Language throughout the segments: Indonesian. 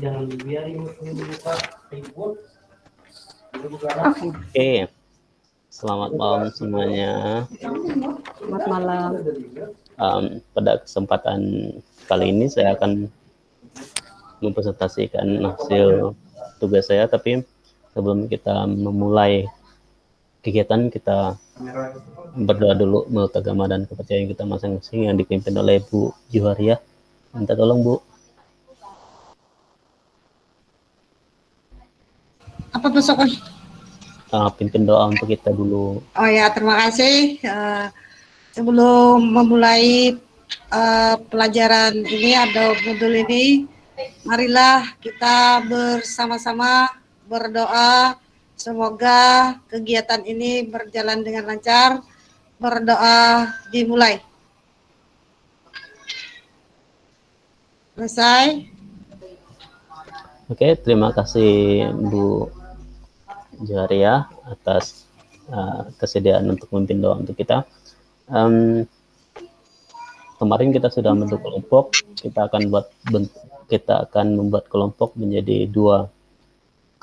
Jangan dibiarin buka Facebook. Oke, selamat malam semuanya. Selamat malam. Pada kesempatan kali ini saya akan mempresentasikan hasil tugas saya, tapi sebelum kita memulai kegiatan, kita berdoa dulu menurut agama dan kepercayaan kita masing-masing yang dipimpin oleh Bu Juharia. Minta tolong Bu. Apa besok? Pimpin doa untuk kita dulu. Oh ya, terima kasih. Sebelum memulai pelajaran ini atau modul ini, marilah kita bersama-sama berdoa. Semoga kegiatan ini berjalan dengan lancar. Berdoa dimulai. Selesai. Oke, terima kasih Bu Juharia atas kesediaan untuk memimpin doa untuk kita. Kemarin kita sudah membentuk kelompok, kita akan membuat kelompok menjadi 2.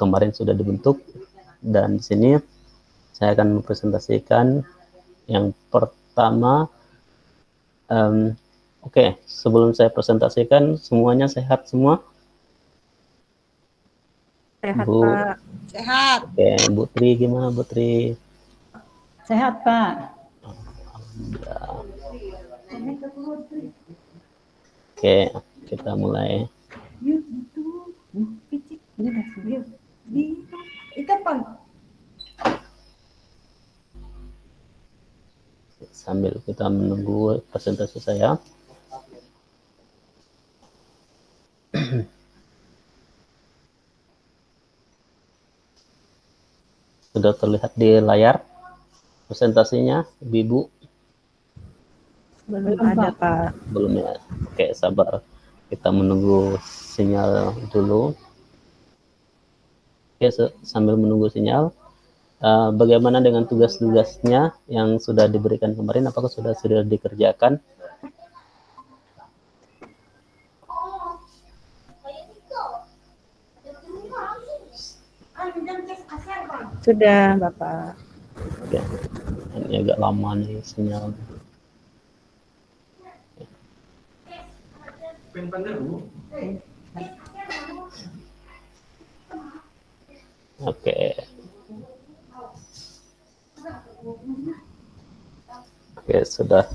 Kemarin sudah dibentuk, dan di sini saya akan mempresentasikan yang pertama. Oke, sebelum saya presentasikan, semuanya sehat semua? Sehat, Bu. Pak. Sehat. Oke, Bu Tri gimana Bu Tri? Sehat, Pak. Alhamdulillah. Oke, kita mulai. Sambil kita menunggu presentasi saya. Sudah terlihat di layar presentasinya, Ibu? Belum ada, Pak. Belum ya? Oke, sabar. Kita menunggu sinyal dulu. Oke, sambil menunggu sinyal, bagaimana dengan tugas-tugasnya yang sudah diberikan kemarin? Apakah sudah dikerjakan? Sudah, Bapak. Oke. Ini agak lama nih sinyal. Oke. Oke, sudah.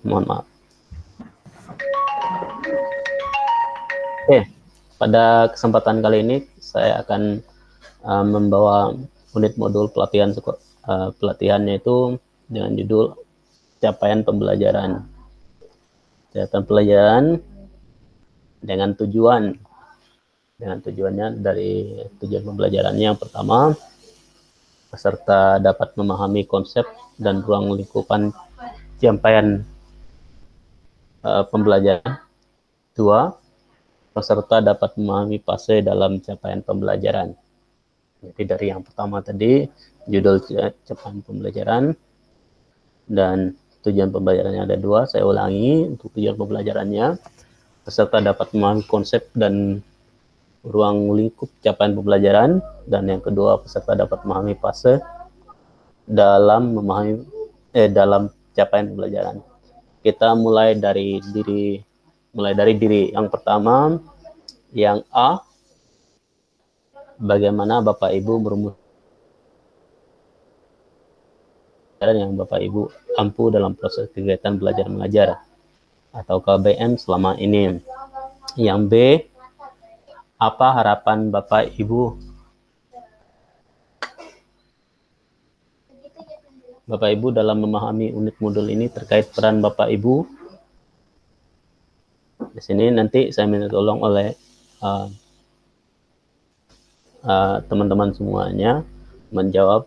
Mohon maaf. Oke, pada kesempatan kali ini saya akan membawa unit modul pelatihannya itu dengan judul capaian pembelajaran. Capaian pembelajaran dengan tujuannya dari tujuan pembelajarannya yang pertama, peserta dapat memahami konsep dan ruang lingkupan capaian pembelajaran. 2, peserta dapat memahami fase dalam capaian pembelajaran. Jadi dari yang pertama tadi, judul capaian pembelajaran dan tujuan pembelajarannya ada 2. Saya ulangi, untuk tujuan pembelajarannya, peserta dapat memahami konsep dan ruang lingkup capaian pembelajaran, dan yang kedua, peserta dapat memahami fase dalam dalam capaian pembelajaran. Kita mulai dari diri yang pertama, yang A, bagaimana Bapak Ibu merumuskan yang Bapak Ibu ampu dalam proses kegiatan belajar mengajar atau KBM selama ini. Yang B, apa harapan Bapak Ibu dalam memahami unit modul ini terkait peran Bapak Ibu? Di sini nanti saya minta tolong oleh teman-teman semuanya menjawab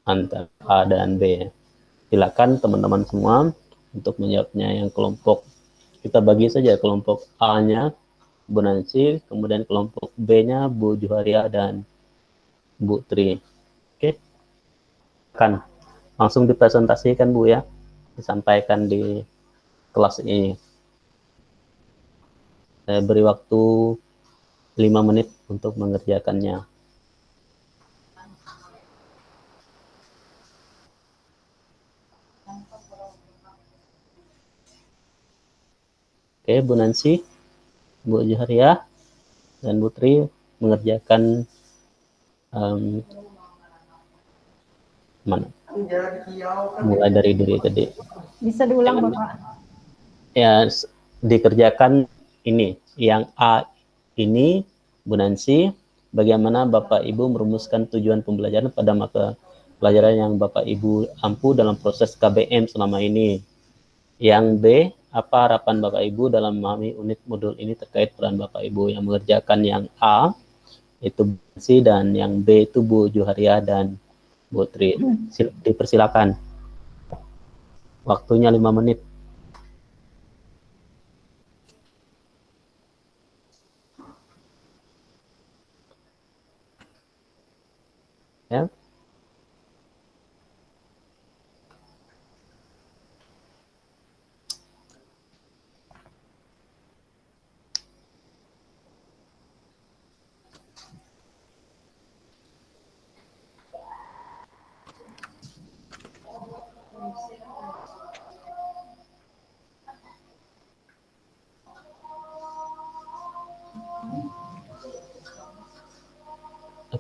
antara A dan B. Silakan teman-teman semua untuk menjawabnya. Yang kelompok, kita bagi saja kelompok A-nya Bu Nancy, kemudian kelompok B-nya Bu Juharia dan Bu Tri. Oke, kan langsung dipresentasikan Bu ya, disampaikan di kelas ini. Saya beri waktu 5 menit untuk mengerjakannya. Oke, Bu Nancy, Bu Jaharia, dan Bu Tri mengerjakan mana? Mulai dari diri tadi. Bisa diulang, Bapak? Ya, dikerjakan ini. Yang A ini, Bu Nancy, bagaimana Bapak Ibu merumuskan tujuan pembelajaran pada mata pelajaran yang Bapak Ibu ampu dalam proses KBM selama ini. Yang B, apa harapan Bapak Ibu dalam memahami unit modul ini terkait peran Bapak Ibu. Yang mengerjakan yang A, itu Bu Nancy, dan yang B itu Bu Juharia dan Bu Tri. Dipersilakan. Waktunya 5 menit. Ya.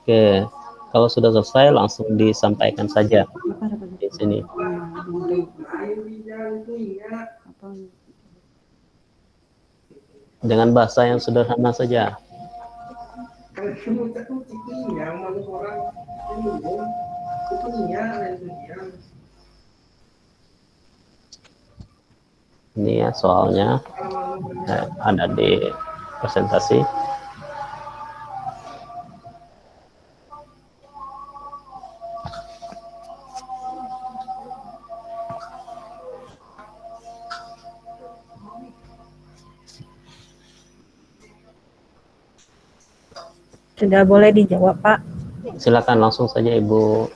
Oke, kalau sudah selesai langsung disampaikan saja di sini. Dengan bahasa yang sederhana saja. Ini ya soalnya ada di presentasi. Sudah boleh dijawab, Pak. Silakan langsung saja Ibu.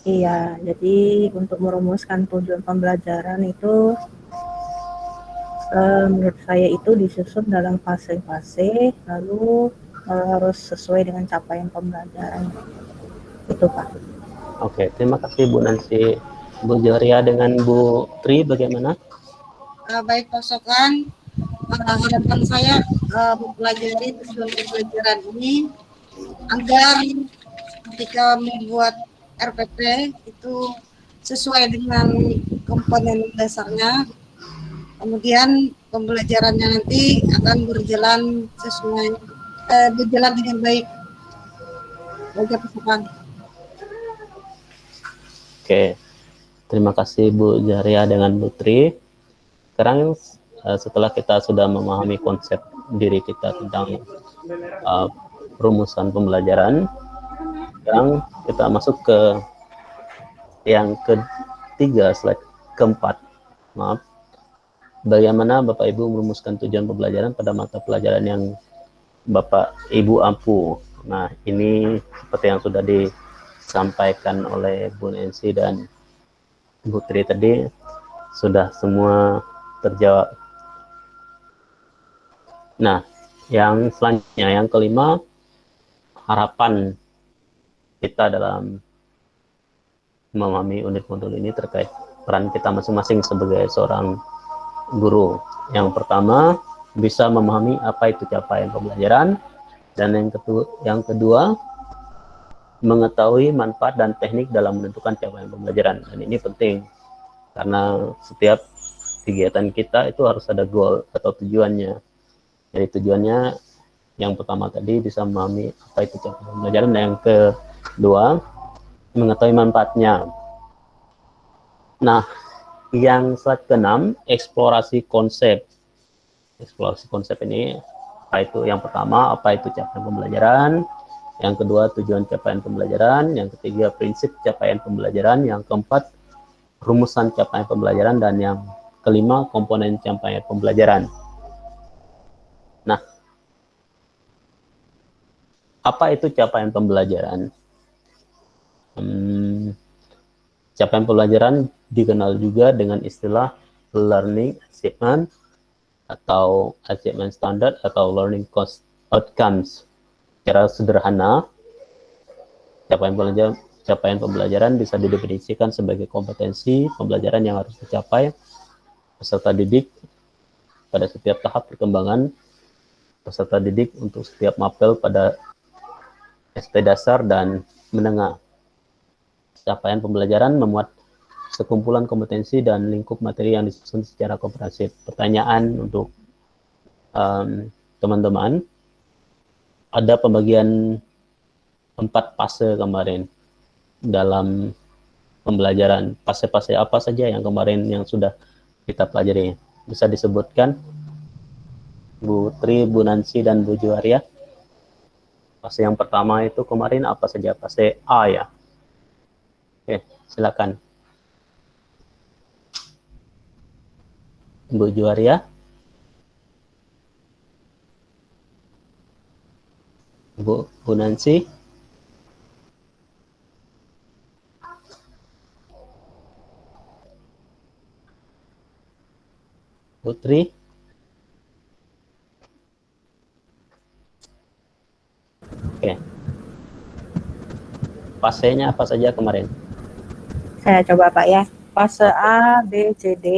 Iya, jadi untuk merumuskan tujuan pembelajaran itu menurut saya itu disusun dalam fase-fase, lalu harus sesuai dengan capaian pembelajaran. Itu, Pak. Oke, terima kasih Bu Nancy. Bu Joria dengan Bu Tri bagaimana? Baik Pak Sofwan, harapan saya mempelajari tujuan pembelajaran ini agar ketika membuat RPP itu sesuai dengan komponen dasarnya, kemudian pembelajarannya nanti akan berjalan berjalan dengan baik. Baik Pak Sofwan. Oke, terima kasih Bu Jaria dengan Bu Tri. Sekarang setelah kita sudah memahami konsep diri kita tentang rumusan pembelajaran, sekarang kita masuk ke yang ketiga, slide keempat. Maaf. Bagaimana Bapak Ibu merumuskan tujuan pembelajaran pada mata pelajaran yang Bapak Ibu ampu. Nah, ini seperti yang sudah disampaikan oleh Bu Nancy dan Bu Tri tadi, sudah semua terjawab. Nah, yang selanjutnya, yang kelima, harapan kita dalam memahami unit modul ini terkait peran kita masing-masing sebagai seorang guru. Yang pertama, bisa memahami apa itu capaian pembelajaran, dan yang kedua, mengetahui manfaat dan teknik dalam menentukan capaian pembelajaran. Dan ini penting karena setiap kegiatan kita itu harus ada goal atau tujuannya. Jadi tujuannya yang pertama tadi bisa memahami apa itu capaian pembelajaran, dan yang kedua mengetahui manfaatnya. Nah, yang slide ke-6, eksplorasi konsep. Eksplorasi konsep ini apa itu? Yang pertama, apa itu capaian pembelajaran? Yang kedua, tujuan capaian pembelajaran. Yang ketiga, prinsip capaian pembelajaran. Yang keempat, rumusan capaian pembelajaran. Dan yang kelima, komponen capaian pembelajaran. Nah, apa itu capaian pembelajaran? Capaian pembelajaran dikenal juga dengan istilah learning achievement, atau achievement standard atau learning outcomes. Secara sederhana, capaian pembelajaran bisa didefinisikan sebagai kompetensi pembelajaran yang harus dicapai peserta didik pada setiap tahap perkembangan peserta didik untuk setiap mapel pada SD dasar dan menengah. Capaian pembelajaran memuat sekumpulan kompetensi dan lingkup materi yang disusun secara komprehensif. Pertanyaan untuk teman-teman, ada pembagian 4 fase kemarin dalam pembelajaran. Fase-fase apa saja yang kemarin yang sudah kita pelajari? Bisa disebutkan Bu Tri, Bu Nancy, dan Bu Juwaria? Fase yang pertama itu kemarin apa saja? Fase A ya. Oke, silakan. Bu Juwaria? Bu Nancy? Putri? Oke. Fasenya apa saja kemarin? Saya coba Pak ya. Fase A, B, C, D.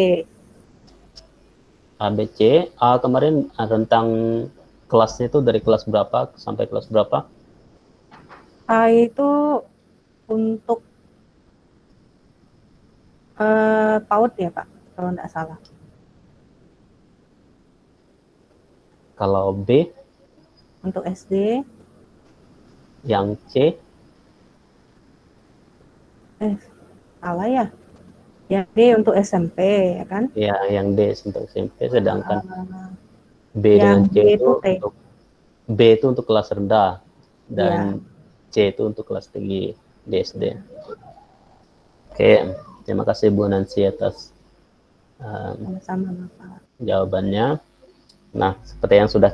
A, B, C. A kemarin tentang kelasnya itu dari kelas berapa sampai kelas berapa? A itu untuk PAUD ya Pak, kalau tidak salah. Kalau B? Untuk SD. Yang C? Salah ya. Yang D untuk SMP ya kan? Ya, yang D untuk SMP, sedangkan B yang dengan C B itu T. untuk B itu untuk kelas rendah dan C itu untuk kelas tinggi di SD. Oke, terima kasih Bu Nancy atas Sama-sama Pak. jawabannya. Nah, seperti yang sudah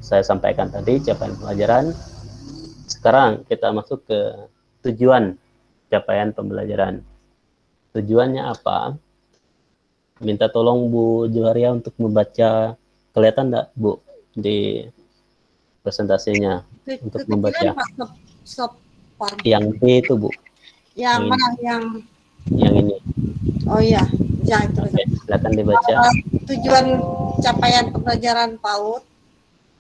saya sampaikan tadi, capaian pelajaran. Sekarang kita masuk ke tujuan capaian pembelajaran. Tujuannya apa? Minta tolong Bu Juwaria untuk membaca. Kelihatan enggak, Bu, di presentasinya untuk membaca? Yang B itu, Bu. Yang mana yang ini? Oh iya, ya itu. Oke, silakan dibaca. Tujuan capaian pembelajaran PAUD.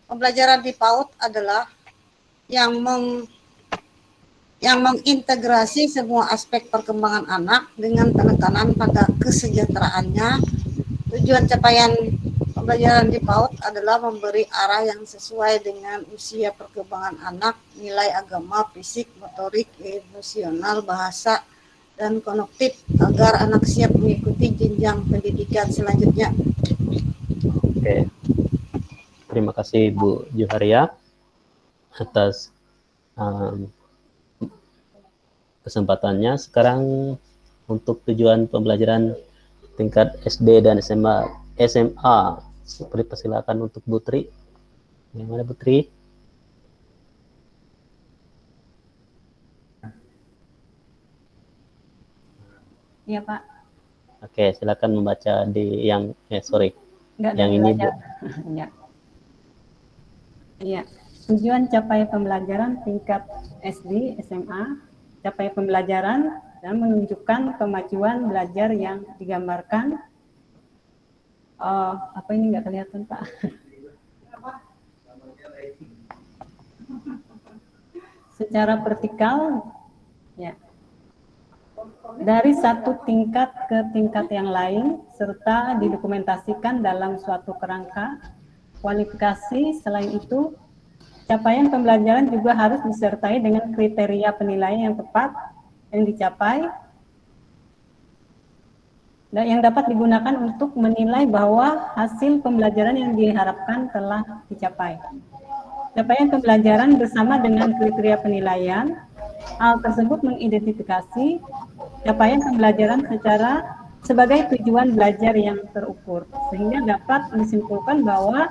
Pembelajaran di PAUD adalah yang mengintegrasi semua aspek perkembangan anak dengan penekanan pada kesejahteraannya. Tujuan capaian pembelajaran di PAUD adalah memberi arah yang sesuai dengan usia perkembangan anak, nilai agama, fisik, motorik, emosional, bahasa, dan kognitif agar anak siap mengikuti jenjang pendidikan selanjutnya. Oke. Terima kasih Bu Juwaria atas kesempatannya. Sekarang untuk tujuan pembelajaran tingkat SD dan SMA, persilakan untuk Bu Tri. Yang mana Bu Tri? Iya Pak. Oke, silakan membaca di yang Enggak, yang ini Bu. Ya. Iya. Tujuan capaian pembelajaran tingkat SD, SMA, capaian pembelajaran dan menunjukkan kemajuan belajar yang digambarkan. Apa ini nggak kelihatan Pak? Secara vertikal, ya. Dari satu tingkat ke tingkat yang lain, serta didokumentasikan dalam suatu kerangka kualifikasi. Selain itu, capaian pembelajaran juga harus disertai dengan kriteria penilaian yang tepat yang dicapai dan yang dapat digunakan untuk menilai bahwa hasil pembelajaran yang diharapkan telah dicapai. Capaian pembelajaran bersama dengan kriteria penilaian, hal tersebut mengidentifikasi capaian pembelajaran sebagai tujuan belajar yang terukur, sehingga dapat disimpulkan bahwa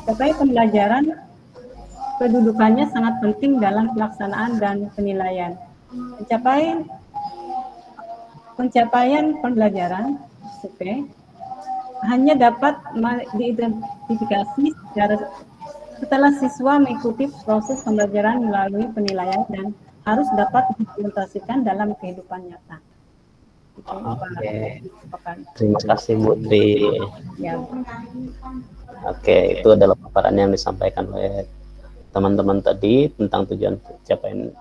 capaian pembelajaran kedudukannya sangat penting dalam pelaksanaan dan penilaian. Pencapaian pembelajaran CP hanya dapat diidentifikasi setelah siswa mengikuti proses pembelajaran melalui penilaian dan harus dapat diimplementasikan dalam kehidupan nyata. Oke. Terima kasih Bu Tri. Ya. Oke, itu adalah paparan yang disampaikan oleh teman-teman tadi tentang tujuan capaian.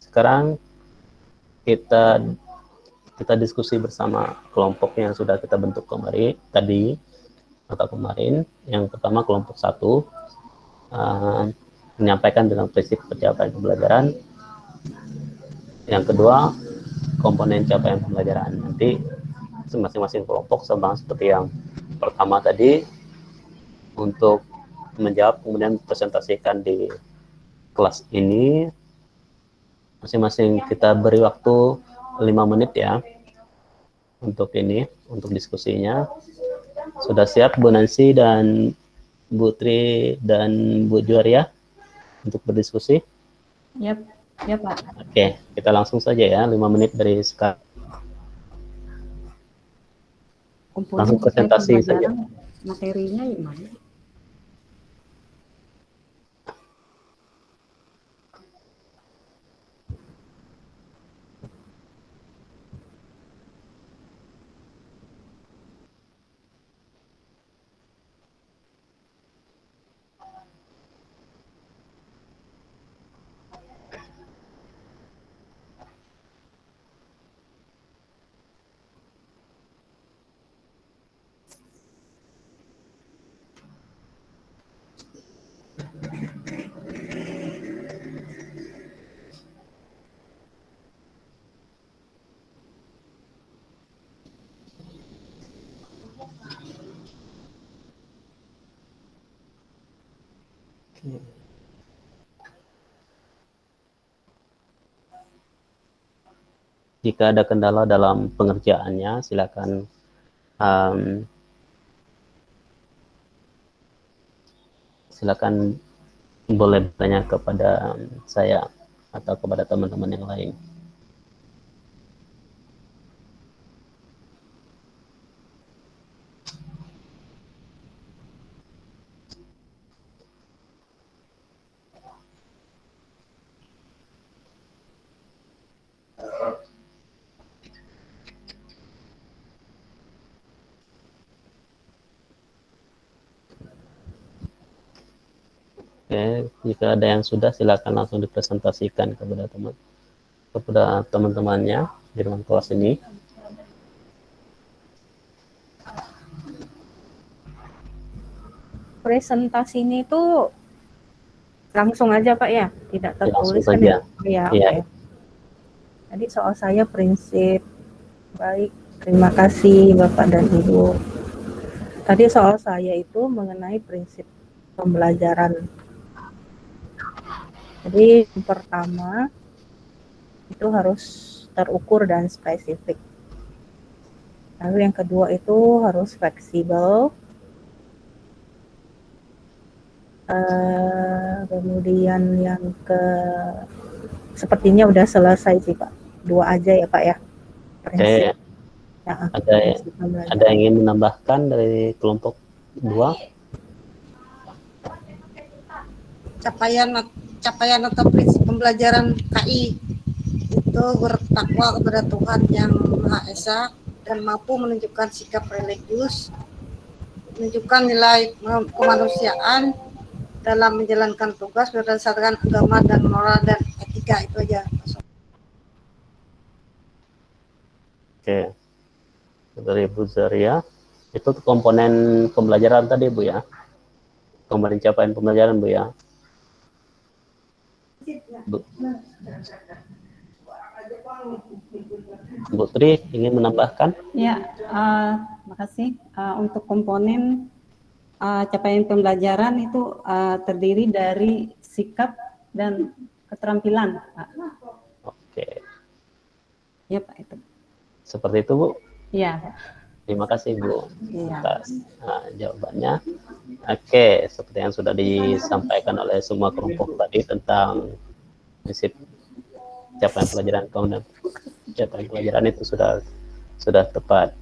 Sekarang kita diskusi bersama kelompok yang sudah kita bentuk kemarin Yang pertama kelompok 1 menyampaikan tentang prinsip pencapaian pembelajaran. Yang kedua komponen capaian pembelajaran. Nanti masing-masing kelompok sama seperti yang pertama tadi untuk menjawab kemudian presentasikan di kelas ini. Masing-masing kita beri waktu 5 menit ya untuk diskusinya. Sudah siap Bu Nancy dan Bu Tri dan Bu Juaria untuk berdiskusi? Yap, ya Pak. Oke, kita langsung saja ya, 5 menit dari sekarang. Langsung presentasi saja. Materinya gimana? Jika ada kendala dalam pengerjaannya, silakan boleh bertanya kepada saya atau kepada teman-teman yang lain. Oke, jika ada yang sudah, silakan langsung dipresentasikan kepada teman-temannya di ruang kelas ini. Presentasinya itu langsung aja Pak ya, tidak tertulis langsung kan saja. Ya. Tadi soal saya prinsip. Baik, terima kasih Bapak dan Ibu. Tadi soal saya itu mengenai prinsip pembelajaran. Jadi yang pertama itu harus terukur dan spesifik. Lalu yang kedua itu harus fleksibel. Kemudian yang sepertinya udah selesai sih Pak. 2 aja ya Pak ya. Prinsip. Ya, ada yang ingin menambahkan dari kelompok 2? Capaian atau prinsip pembelajaran KI itu bertakwa kepada Tuhan yang Maha Esa dan mampu menunjukkan sikap religius, menunjukkan nilai kemanusiaan dalam menjalankan tugas berdasarkan agama dan moral dan etika. Itu aja. Oke, dari Bu Zaria, itu komponen pembelajaran tadi Bu ya, komponen capaian pembelajaran Bu ya. Bu Tri ingin menambahkan? Ya, makasih. Untuk komponen capaian pembelajaran itu terdiri dari sikap dan keterampilan, Pak. Oke. Ya Pak, itu. Seperti itu Bu? Iya. Terima kasih Bu atas jawabannya. Oke, seperti yang sudah disampaikan oleh semua kelompok tadi tentang prinsip capaian pelajaran, kemudian capaian pelajaran itu sudah tepat.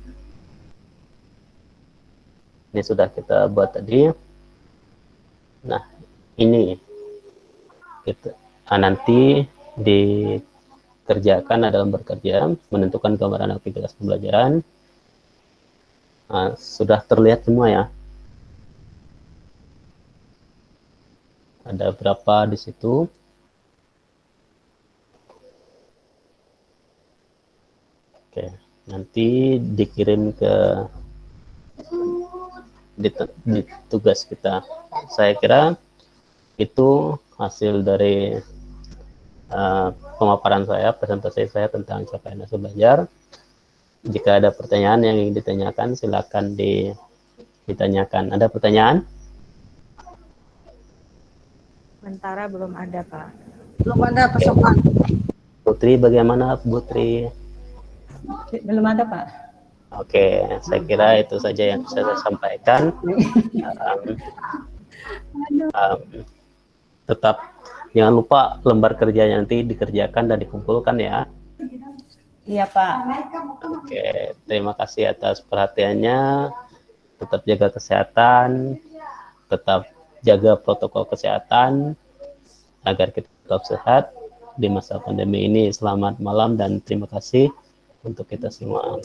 Ini sudah kita buat tadi. Nah, ini kita nanti dikerjakan dalam bekerja, menentukan gambaran aktivitas pembelajaran. Nah, sudah terlihat semua ya. Ada berapa di situ? Oke, nanti dikirim ke di tugas kita. Saya kira itu hasil dari pemaparan saya, presentasi saya tentang capaian hasil belajar. Jika ada pertanyaan yang ingin ditanyakan, silakan ditanyakan. Ada pertanyaan? Sementara belum ada, Pak. Belum ada Pak Sofwan. Putri, bagaimana Putri? Belum ada, Pak. Oke, saya kira itu saja yang bisa saya sampaikan. Tetap jangan lupa lembar kerjanya nanti dikerjakan dan dikumpulkan ya. Iya, Pak. Oke, terima kasih atas perhatiannya. Tetap jaga kesehatan, tetap jaga protokol kesehatan agar kita tetap sehat di masa pandemi ini. Selamat malam dan terima kasih untuk kita semua.